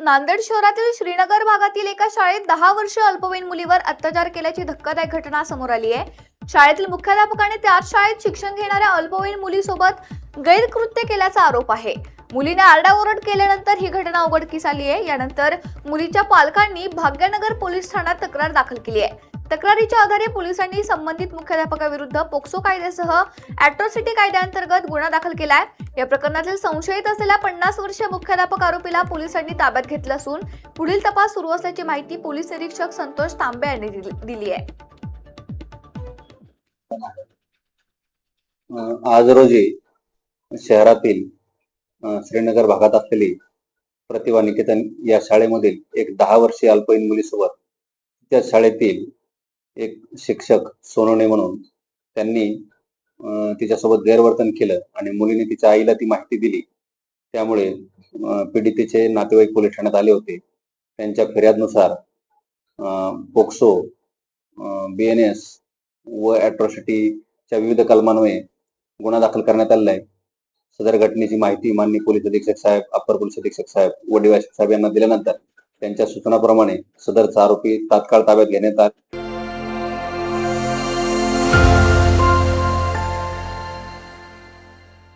नांदेड शहरातील श्रीनगर भागातील एका शाळेत 10 वर्षीय अल्पवयीन मुलीवर अत्याचार केल्याची धक्कादायक घटना समोर आली आहे। शाळेतील मुख्याध्यापकाने त्याच शाळेत शिक्षण घेणाऱ्या अल्पवयीन मुलीसोबत गैरकृत्य केल्याचा आरोप आहे। मुलीने आरडाओरड केल्यानंतर ही घटना उघडकीस आली आहे। यानंतर मुलीच्या पालकांनी भाग्यनगर पोलीस ठाण्यात तक्रार दाखल केली आहे। तक्रारीच्या आधारे पोलिसांनी संबंधित मुख्याध्यापकाविरुद्ध पोक्सो कायद्यासह अॅट्रॉसिटी कायद्याअंतर्गत गुन्हा दाखल केला आहे। या प्रकरणातील संशयित असलेल्या 50 वर्षीय मुख्याध्यापक आरोपीला पोलिसांनी ताब्यात घेतलं असून पुढील तपास सुरू असल्याची माहिती पोलीस निरीक्षक संतोष तांबे यांनी दिली आहे। आज रोजी शहरातील श्रीनगर भागात असलेली प्रतिभा निकेतन या शाळेमधील एक 10 वर्षीय अल्पवयीन मुलीसोबत त्या शाळेतील एक शिक्षक सोनवणे म्हणून त्यांनी तिच्यासोबत गैरवर्तन केलं आणि मुलीने तिच्या आईला ती माहिती दिली। त्यामुळे पीडितेचे नातेवाईक पोलीस ठाण्यात आले होते। त्यांच्या फिर्यादनुसार पोक्सो, BNS व अॅट्रॉसिटीच्या विविध कलमान्वये गुन्हा दाखल करण्यात आलेला आहे। सदर घटनेची माहिती माननीय पोलीस अधीक्षक साहेब, अप्पर पोलीस अधीक्षक साहेब व DYSP साहेब यांना दिल्यानंतर त्यांच्या सूचनाप्रमाणे सदरचा आरोपी तात्काळ ताब्यात घेण्यात आला।